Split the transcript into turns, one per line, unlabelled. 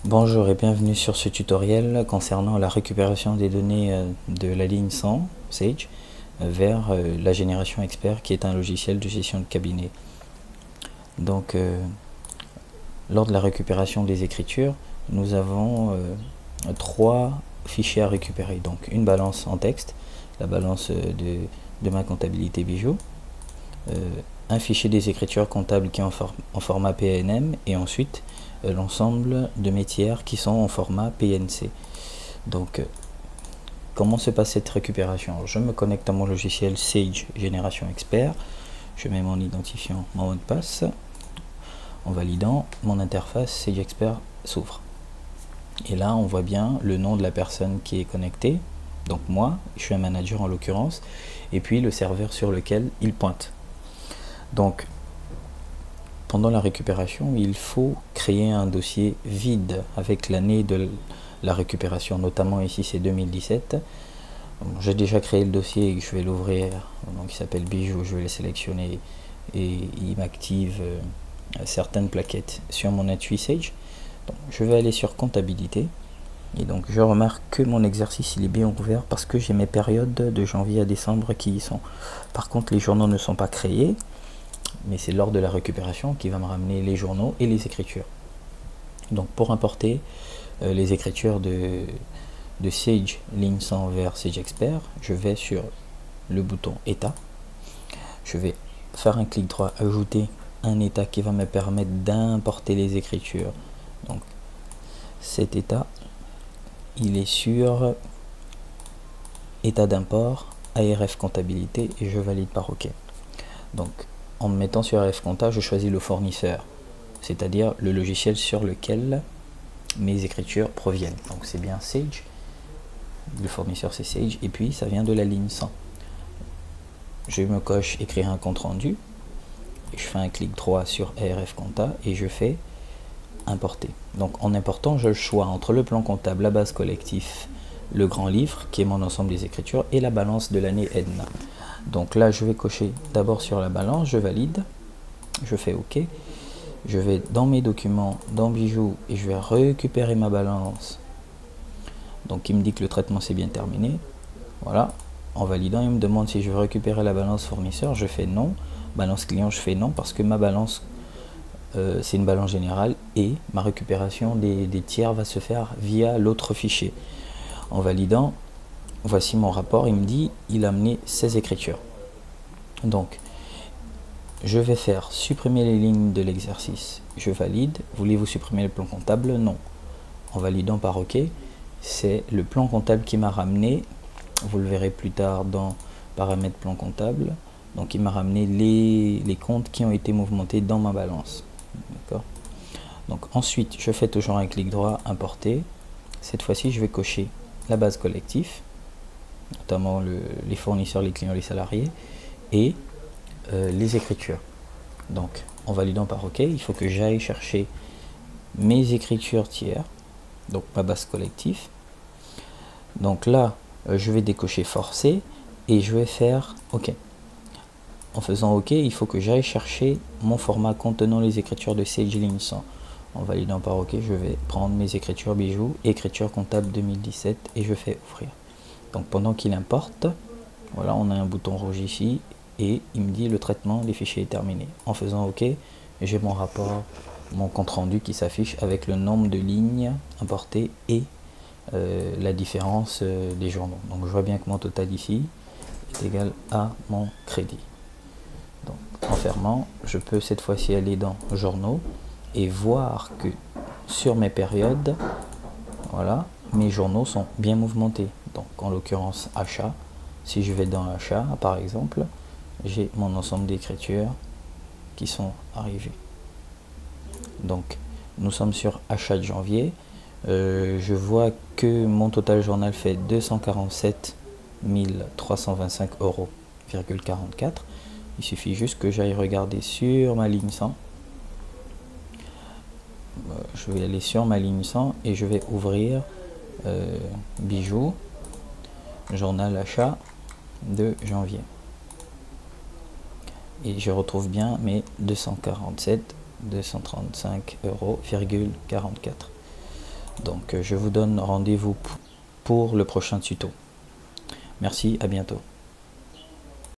Bonjour et bienvenue sur ce tutoriel concernant la récupération des données de la ligne 100 Sage vers la génération expert qui est un logiciel de gestion de cabinet. Donc lors de la récupération des écritures, nous avons trois fichiers à récupérer. Donc une balance en texte, la balance de ma comptabilité bijoux, un fichier des écritures comptables qui est en format PNM et ensuite l'ensemble de mes tiers qui sont en format PNC. Donc comment se passe cette récupération? Je me connecte à mon logiciel Sage Génération Expert, je mets mon identifiant, mon mot de passe. En validant, mon interface Sage Expert s'ouvre. Et là, on voit bien le nom de la personne qui est connectée. Donc moi, je suis un manager en l'occurrence, et puis le serveur sur lequel il pointe. Donc, pendant la récupération, il faut créer un dossier vide avec l'année de la récupération, notamment ici c'est 2017. J'ai déjà créé le dossier et je vais l'ouvrir, donc il s'appelle bijoux, je vais le sélectionner et il m'active certaines plaquettes sur mon étui Sage. Donc, je vais aller sur comptabilité et donc je remarque que mon exercice il est bien ouvert parce que j'ai mes périodes de janvier à décembre qui y sont. Par contre, les journaux ne sont pas créés, mais c'est lors de la récupération qui va me ramener les journaux et les écritures. Donc pour importer les écritures de Sage ligne 100 vers Sage Expert, je vais sur le bouton état, je vais faire un clic droit, ajouter un état qui va me permettre d'importer les écritures. Donc cet état il est sur état d'import ARF comptabilité et je valide par OK. Donc en me mettant sur ARF compta, je choisis le fournisseur, c'est-à-dire le logiciel sur lequel mes écritures proviennent. Donc c'est bien Sage, le fournisseur c'est Sage, et puis ça vient de la ligne 100. Je me coche écrire un compte rendu, je fais un clic droit sur ARF compta et je fais importer. Donc en important, je le choix entre le plan comptable, la base collectif, le grand livre qui est mon ensemble des écritures et la balance de l'année Edna. Donc là je vais cocher d'abord sur la balance, je valide, je fais OK, je vais dans mes documents, dans bijoux et je vais récupérer ma balance. Donc il me dit que le traitement c'est bien terminé. Voilà, en validant il me demande si je veux récupérer la balance fournisseur, je fais non. Balance client, je fais non parce que ma balance c'est une balance générale et ma récupération des tiers va se faire via l'autre fichier. En validant, voici mon rapport, il me dit il a amené 16 écritures. Donc je vais faire supprimer les lignes de l'exercice, je valide. Voulez-vous supprimer le plan comptable? Non. En validant par OK, c'est le plan comptable qui m'a ramené, vous le verrez plus tard dans paramètres plan comptable, donc il m'a ramené les comptes qui ont été mouvementés dans ma balance. D'accord. Donc ensuite je fais toujours un clic droit, importer. Cette fois-ci je vais cocher la base collectif, notamment les fournisseurs, les clients, les salariés et les écritures. Donc en validant par OK, il faut que j'aille chercher mes écritures tiers, donc ma base collectif. Donc là je vais décocher forcer et je vais faire OK. En faisant OK, il faut que j'aille chercher mon format contenant les écritures de Sage ligne 100. En validant par OK, je vais prendre mes écritures bijoux, écriture comptable 2017 et je fais ouvrir. Donc pendant qu'il importe, voilà, on a un bouton rouge ici et il me dit le traitement des fichiers est terminé. En faisant OK, j'ai mon rapport, mon compte rendu qui s'affiche avec le nombre de lignes importées et la différence des journaux. Donc je vois bien que mon total ici est égal à mon crédit. Donc en fermant, je peux cette fois-ci aller dans journaux et voir que sur mes périodes, voilà, mes journaux sont bien mouvementés. Donc en l'occurrence achat, si je vais dans achat par exemple, j'ai mon ensemble d'écritures qui sont arrivées. Donc nous sommes sur achat de janvier, je vois que mon total journal fait 247 325 €,44. Il suffit juste que j'aille regarder sur ma ligne 100. Je vais aller sur ma ligne 100 et je vais ouvrir bijoux, journal achat de janvier. Et je retrouve bien mes 247 235,44 €. Donc je vous donne rendez-vous pour le prochain tuto. Merci, à bientôt.